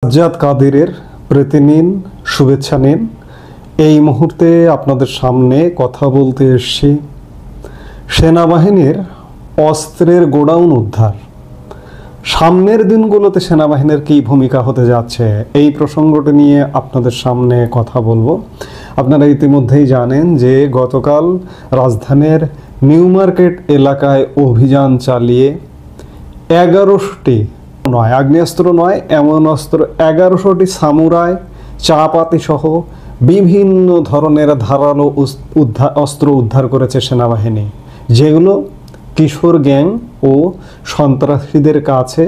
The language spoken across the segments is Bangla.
সাজ্জাদ কাদেরের প্রীতি নিন, শুভেচ্ছা নিন। এই মুহূর্তে আপনাদের সামনে কথা বলতে এসেছি সেনাবাহিনীর অস্ত্রের গোডাউন উদ্ধার। সামনের দিনগুলোতে সেনাবাহিনীর কী ভূমিকা হতে যাচ্ছে এই প্রসঙ্গটি নিয়ে আপনাদের সামনে কথা বলবো। আপনারা ইতিমধ্যেই জানেন যে গতকাল রাজধানীর নিউ মার্কেট এলাকায় অভিযান চালিয়ে 11টি নয়, আগ্নেয়াস্ত্র নয়, এমন অস্ত্র 1100টি সামুরাই, চাপাতি সহ বিভিন্ন ধরনের ধারালো অস্ত্র উদ্ধার করেছে সেনাবাহিনী, যেগুলো কিশোর গ্যাং ও সন্ত্রাসীদের কাছে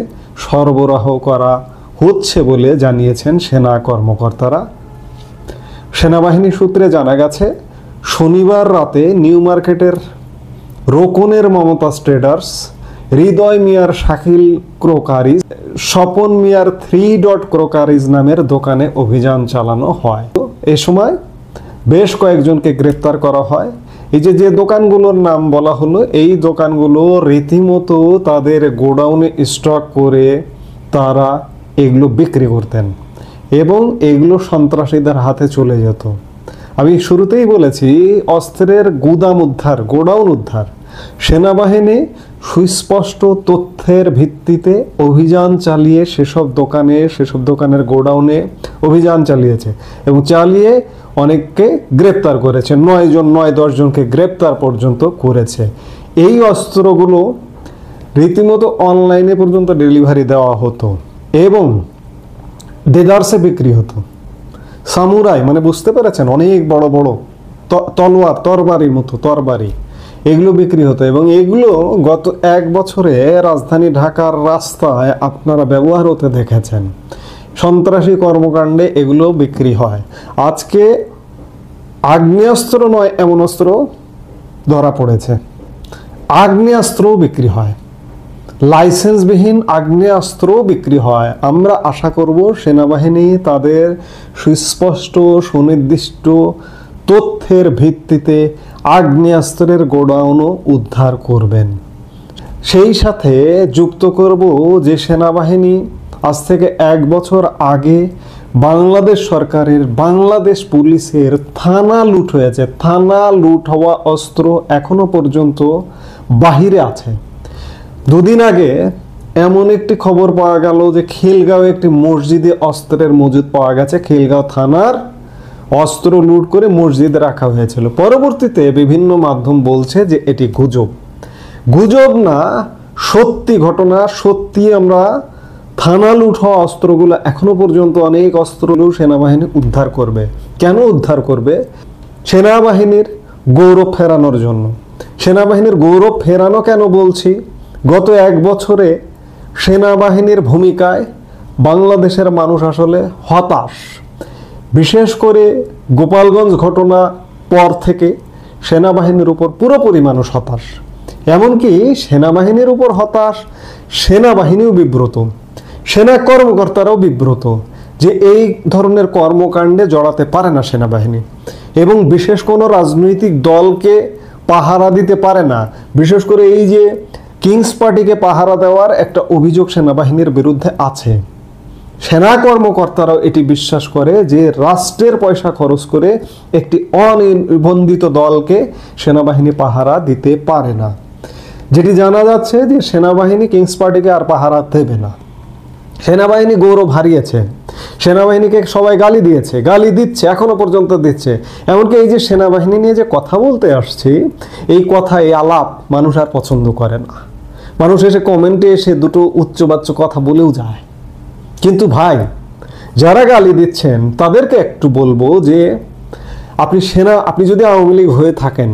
সরবরাহ করা হচ্ছে বলে জানিয়েছেন সেনা কর্মকর্তারা। সেনাবাহিনী সূত্রে জানা গেছে, শনিবার রাতে নিউ মার্কেটের রোকনের মমতাজ ট্রেডার্স, হৃদয় মিয়ার শাকিল ক্রোকারিজ, স্বপন মিয়ার 3 ক্রোকারিজ নামের দোকানে অভিযান চালানো হয়। এ সময় বেশ কয়েকজনকে গ্রেপ্তার করা হয়। এই যে দোকানগুলোর নাম বলা হলো, এই দোকানগুলো রীতিমতো তাদের গোডাউনে স্টক করে তারা এগুলো বিক্রি করতেন এবং এগুলো সন্ত্রাসীদের হাতে চলে যেত। আমি শুরুতেই বলেছি অস্ত্রের গুদাম উদ্ধার, গোডাউন উদ্ধার। সেনাবাহিনী সুস্পষ্ট তথ্যের ভিত্তিতে অভিযান চালিয়ে সেসব দোকানের গোডাউনে অভিযান চালিয়েছে এবং চালিয়ে অনেককে গ্রেপ্তার করেছে। 9-10 জনকে গ্রেপ্তার পর্যন্ত করেছে। এই অস্ত্রগুলো রীতিমতো অনলাইনে পর্যন্ত ডেলিভারি দেওয়া হতো এবং দেদারসে বিক্রি হতো। সামুরাই মানে বুঝতে পেরেছেন, অনেক বড় বড় তলোয়ার, তরবারির মতো তরবারি, এগুলো বিক্রি হতো এবং এগুলো গত 1 বছরে রাজধানী ঢাকার রাস্তায় আপনারা ব্যবহার হতে দেখেছেন। সন্ত্রাসী কর্মকাণ্ডে এগুলো বিক্রি হয়। আজকে আগ্নেয়াস্ত্র নয় এমন অস্ত্র ধরা পড়েছে। আগ্নেয়াস্ত্রও বিক্রি হয়, লাইসেন্সবিহীন আগ্নেয়াস্ত্রও বিক্রি হয়। আমরা আশা করব সেনাবাহিনী তাদের সুস্পষ্ট সুনির্দিষ্ট তথ্যের ভিত্তিতে আগ্নেয়াস্ত্রের গোডাউনও উদ্ধার করবেন। সেই সাথে যুক্ত করব যে সেনাবাহিনী আজ থেকে 1 বছর আগে বাংলাদেশ সরকারের, বাংলাদেশ পুলিশের থানা লুট হয়েছে। থানা লুট হওয়া অস্ত্র এখনো পর্যন্ত বাহিরে আছে। 2 দিন আগে এমন একটি খবর পাওয়া গেল যে খিলগাঁও একটি মসজিদে অস্ত্রের মজুদ পাওয়া গেছে। খিলগাঁও থানার অস্ত্র লুট করে মসজিদে রাখা হয়েছিল। পরবর্তীতে বিভিন্ন মাধ্যম বলছে যে এটি গুজব না, সত্যি ঘটনা। সত্যি আমরা থানা লুট হওয়া অস্ত্রগুলো এখনো পর্যন্ত অনেক অস্ত্রগুলো সেনাবাহিনী উদ্ধার করবে। কেন উদ্ধার করবে? সেনাবাহিনীর গৌরব ফেরানোর জন্য। সেনাবাহিনীর গৌরব ফেরানো কেন বলছি? গত 1 বছরে সেনাবাহিনীর ভূমিকায় বাংলাদেশের মানুষ আসলে হতাশ। বিশেষ করে গোপালগঞ্জ ঘটনা পর থেকে সেনাবাহিনীর উপর পুরোপুরি মানুষ হতাশ। এমনকি সেনাবাহিনীর উপর হতাশ, সেনাবাহিনীও বিব্রত, সেনা কর্মকর্তারাও বিব্রত যে এই ধরনের কর্মকাণ্ডে জড়াতে পারে না সেনাবাহিনী এবং বিশেষ কোনো রাজনৈতিক দলকে পাহারা দিতে পারে না। বিশেষ করে এই যে কিংস পার্টিকে পাহারা দেওয়ার একটা অভিযোগ সেনাবাহিনীর বিরুদ্ধে আছে। সেনা কর্মকর্তারাও এটি বিশ্বাস করে যে রাষ্ট্রের পয়সা খরচ করে একটি অনিবন্ধিত দলকে সেনাবাহিনী পাহারা দিতে পারে না। যেটি জানা যাচ্ছে যে সেনাবাহিনী কিংস পার্টিকে আর পাহারা দেবে না। সেনাবাহিনী গৌরব হারিয়েছে। সেনাবাহিনীকে সবাই গালি দিয়েছে, গালি দিচ্ছে, এখনো পর্যন্ত দিচ্ছে। এমনকি এই যে সেনাবাহিনী নিয়ে যে কথা বলতে আসছি, এই কথা, এই আলাপ মানুষ আর পছন্দ করে না। মানুষ এসে কমেন্টে এসে দুটো উচ্চবাচ্য কথা বলেও যায়। কিন্তু ভাই, যারা গালি দিচ্ছেন তাদেরকে একটু বলবো যে আপনি যদি আওয়ামী লীগ হয়ে থাকেন,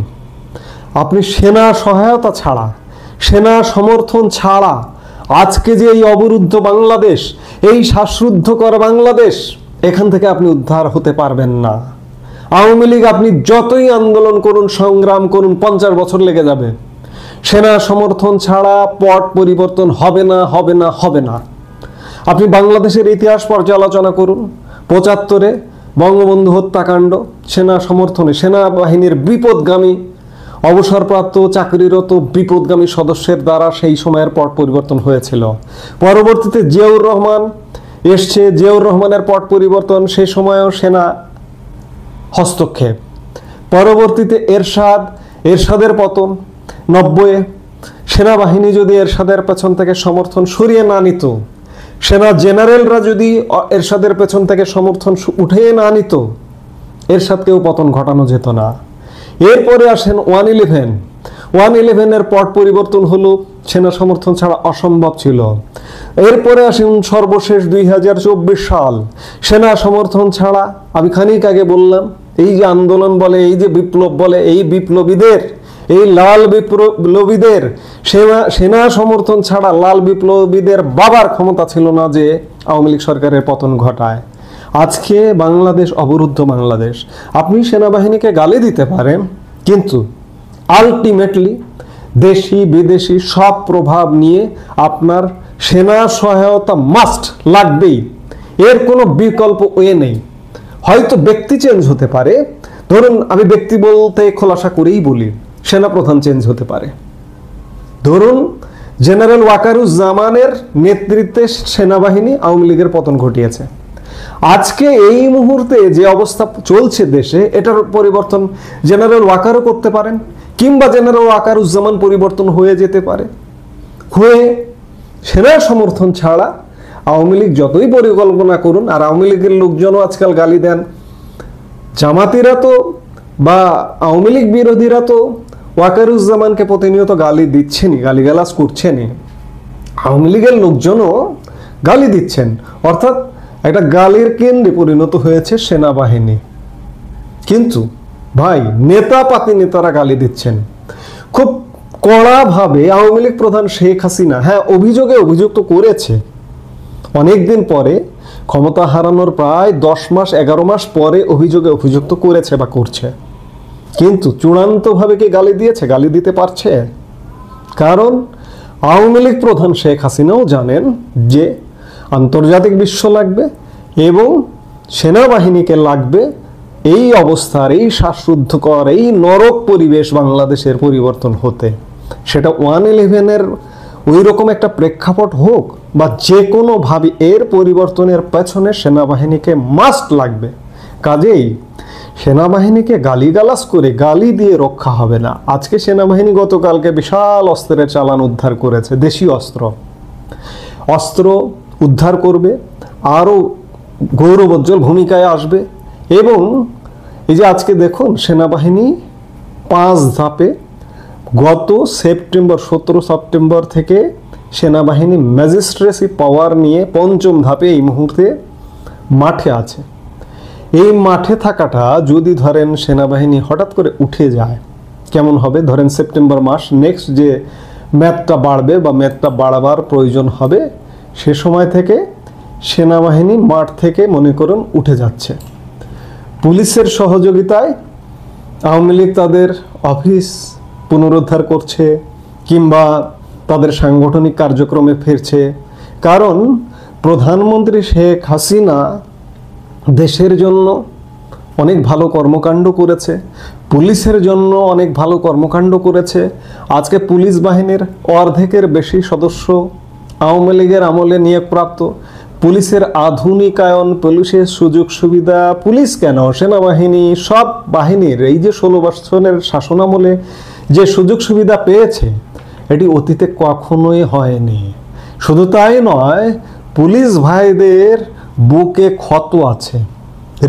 আপনি সেনা সহায়তা ছাড়া, সেনা সমর্থন ছাড়া আজকে যে এই অবরুদ্ধ বাংলাদেশ, এই শ্বাসরুদ্ধকর বাংলাদেশ, এখান থেকে আপনি উদ্ধার হতে পারবেন না। আওয়ামী লীগ আপনি যতই আন্দোলন করুন, সংগ্রাম করুন, 50 বছর লেগে যাবে। সেনা সমর্থন ছাড়া পট পরিবর্তন হবে না, হবে না, হবে না। আপনি বাংলাদেশের ইতিহাস পর্যালোচনা করুন। 75-এ বঙ্গবন্ধু হত্যাকাণ্ড সেনা সমর্থনে, সেনাবাহিনীর বিপদগামী অবসরপ্রাপ্ত চাকরিরত বিপদগামী সদস্যের দ্বারা সেই সময়ের পট পরিবর্তন হয়েছিল। পরবর্তীতে জিয়াউর রহমান এসছে জিয়াউর রহমানের পট পরিবর্তন, সেই সময়ও সেনা হস্তক্ষেপ। পরবর্তীতে এরশাদের পতন 90-এ, সেনাবাহিনী যদি এরশাদের পেছন থেকে সমর্থন সরিয়ে না নিত, সেনা জেনারেলরা যদি এরশাদের পেছন থেকে সমর্থন উঠিয়ে না নিত, এরশাদকেও পতন ঘটানো যেত না। এরপরে আসেন 111-এর পট পরিবর্তন হলো, সেনা সমর্থন ছাড়া অসম্ভব ছিল। এরপরে আসেন সর্বশেষ 2024 সাল, সেনা সমর্থন ছাড়া, আমি খানিক আগে বললাম, এই যে আন্দোলন বলে, এই যে বিপ্লব বলে, এই বিপ্লবীদের, এই লাল বিপ্লবীদের সেনা সমর্থন ছাড়া লাল বিপ্লবীদের বাবার ক্ষমতা ছিল না যে আওয়ামী লীগ সরকারের পতন ঘটায়। আজকে বাংলাদেশ অবরুদ্ধ বাংলাদেশ। আপনি সেনাবাহিনীকে গালি দিতে পারেন, কিন্তু আলটিমেটলি দেশি বিদেশি সব প্রভাব নিয়ে আপনার সেনা সহায়তা মাস্ট লাগবেই, এর কোনো বিকল্প ওয়ে নেই। হয়তো ব্যক্তি চেঞ্জ হতে পারে, ধরুন আমি ব্যক্তি বলতে খোলাসা করেই বলি, সেনাপ্রধান চেঞ্জ হতে পারে। ধরুন জেনারেল ওয়াকারুজ্জামানের নেতৃত্বে সেনাবাহিনী আওয়ামী লীগের পতন ঘটিয়েছে। আজকে এই মুহূর্তে যে অবস্থা চলছে দেশে, এটার পরিবর্তন জেনারেল ওয়াকারও করতে পারেন, কিংবা জেনারেল ওয়াকারুজ্জামান পরিবর্তন হয়ে যেতে পারে। হয়ে সেনা সমর্থন ছাড়া আওয়ামী লীগ যতই পরিকল্পনা করুন, আর আওয়ামী লীগের লোকজনও আজকাল গালি দেন, জামাতিরা তো বা আওয়ামী লীগ বিরোধীরা তো ওয়াকারুজ্জামানকে প্রতিনিয়ত গালি দিচ্ছেনই, গালিগালাজ করছেনই, আওয়ামী লীগের লোকজনও গালি দিচ্ছেন। অর্থাৎ একটা গালির কেন্দ্রে পরিণত হয়েছে সেনাবাহিনী। কিন্তু ভাই, নেতারা গালি দিচ্ছেন খুব কড়াভাবে। আওয়ামী লীগ প্রধান শেখ হাসিনা, হ্যাঁ, অভিযুক্ত করেছে অনেকদিন পরে, ক্ষমতা হারানোর প্রায় 10 মাস 11 মাস পরে অভিযুক্ত করেছে বা করছে, কিন্তু চূড়ান্তভাবে কি গালি দিয়েছে? গালি দিতে পারছে? কারণ আওয়ামী লীগ প্রধান শেখ হাসিনাও জানেন যে আন্তর্জাতিক বিশ্ব লাগবে এবং সেনাবাহিনীকে লাগবে এই অবস্থার, এই শ্বাসরুদ্ধকর, এই নরক পরিবেশ বাংলাদেশের পরিবর্তন হতে। সেটা 111-এর ওই রকম একটা প্রেক্ষাপট হোক বা যে কোনোভাবে এর পরিবর্তনের পেছনে সেনাবাহিনীকে মাস্ট লাগবে। কাজেই সেনাবাহিনীকে গালিগালাজ করে, গালি দিয়ে রক্ষা হবে না। আজকে সেনাবাহিনী গতকালকে বিশাল অস্ত্রের চালান উদ্ধার করেছে, দেশীয় অস্ত্র উদ্ধার করবে, আরও গৌরবোজ্জ্বল ভূমিকায় আসবে। এবং এই যে আজকে দেখুন, সেনাবাহিনী 5 ধাপে, গত 17 সেপ্টেম্বর থেকে সেনাবাহিনী ম্যাজিস্ট্রেসি পাওয়ার নিয়ে 5ম ধাপে এই মুহূর্তে মাঠে আছে। এই মাঠে থাকাটা যদি ধরেন সেনাবাহিনী হঠাৎ করে উঠে যায়, কেমন হবে? ধরেন সেপ্টেম্বর মাস, নেক্সট যে ম্যাথটা বাড়বে বা ম্যাথটা বাড়াবার প্রয়োজন হবে, সে সময় থেকে সেনাবাহিনী মাঠ থেকে মনে করুন উঠে যাচ্ছে। পুলিশের সহযোগিতায় আওয়ামী লীগ তাদের অফিস পুনরুদ্ধার করছে কিংবা তাদের সাংগঠনিক কার্যক্রমে ফিরছে। কারণ প্রধানমন্ত্রী শেখ হাসিনা দেশের জন্য অনেক ভালো কর্মকাণ্ড করেছে, পুলিশের জন্য অনেক ভালো কর্মকাণ্ড করেছে। আজকে পুলিশ বাহিনীর অর্ধেকের বেশি সদস্য আওয়ামী লীগের আমলে নিয়োগপ্রাপ্ত। পুলিশের আধুনিকায়ন, পুলিশের সুযোগ সুবিধা, পুলিশ কেন, সেনাবাহিনী, সব বাহিনীর এই যে 16 বছরের শাসনামলে যে সুযোগ সুবিধা পেয়েছে, এটি অতীতে কখনোই হয়নি। শুধু তাই নয়, পুলিশ ভাইদের বুকে ক্ষত আছে,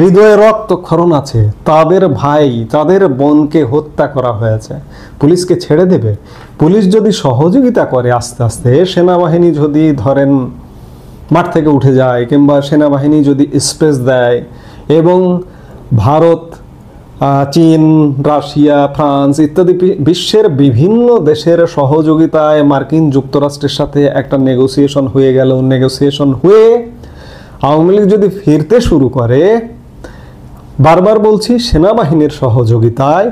হৃদয়ে রক্তক্ষরণ আছে, তাদের ভাই, তাদের বোনকে হত্যা করা হয়েছে। পুলিশকে ছেড়ে দেবে? পুলিশ যদি সহযোগিতা করে আস্তে আস্তে, সেনাবাহিনী যদি ধরেন মাঠ থেকে উঠে যায় কিংবা সেনাবাহিনী যদি স্পেস দেয় এবং ভারত, চীন, রাশিয়া, ফ্রান্স ইত্যাদি বিশ্বের বিভিন্ন দেশের সহযোগিতায় মার্কিন যুক্তরাষ্ট্রের সাথে একটা নেগোসিয়েশন হয়ে গেল, নেগোসিয়েশন হয়ে আওয়ামী লীগ যদি ফিরতে শুরু করে, বারবার বলছি সেনাবাহিনীর সহযোগিতায়,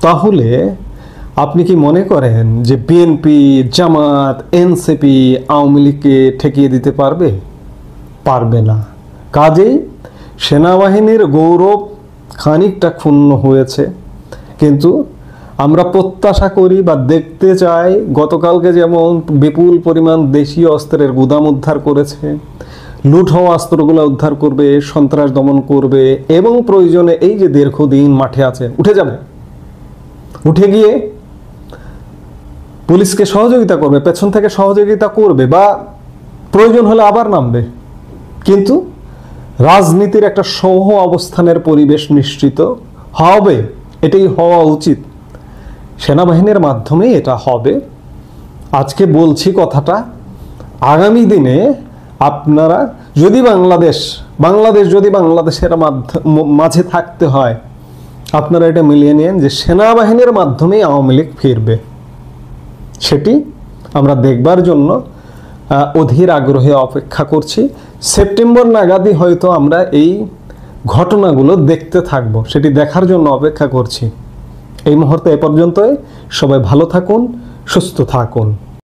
তাহলে আপনি কি মনে করেন যে বিএনপি, জামাত, এনসিপি আওয়ামী লীগকে ঠেকিয়ে দিতে পারবে? পারবে না। কাজেই সেনাবাহিনীর গৌরব খানিকটা ক্ষুণ্ণ হয়েছে, কিন্তু আমরা প্রত্যাশা করি বা দেখতে চাই, গতকালকে যেমন বিপুল পরিমাণ দেশীয় অস্ত্রের গুদাম উদ্ধার করেছে, লুট হওয়া অস্ত্রগুলো উদ্ধার করবে, সন্ত্রাস দমন করবে এবং প্রয়োজনে এই যে দীর্ঘদিন মাঠে আছে উঠে যাবে, উঠে গিয়ে পুলিশকে সহযোগিতা করবে, পেছন থেকে সহযোগিতা করবে বা প্রয়োজন হলে আবার নামবে। কিন্তু রাজনীতির একটা সহ অবস্থানের পরিবেশ নিশ্চিত হবে, এটাই হওয়া উচিত। সেনাবাহিনীর মাধ্যমেই এটা হবে। আজকে বলছি কথাটা, আগামী দিনে আপনারা যদি বাংলাদেশ যদি বাংলাদেশের মাঝে থাকতে হয়, আপনারা এটা মিলিয়ে নিন যে সেনাবাহিনীর মাধ্যমেই আওয়ামী লীগ ফিরবে। সেটি আমরা দেখবার জন্য অধীর আগ্রহে অপেক্ষা করছি। সেপ্টেম্বর নাগাদই হয়তো আমরা এই ঘটনাগুলো দেখতে থাকব, সেটি দেখার জন্য অপেক্ষা করছি। এই মুহূর্তে এ পর্যন্তই। সবাই ভালো থাকুন, সুস্থ থাকুন।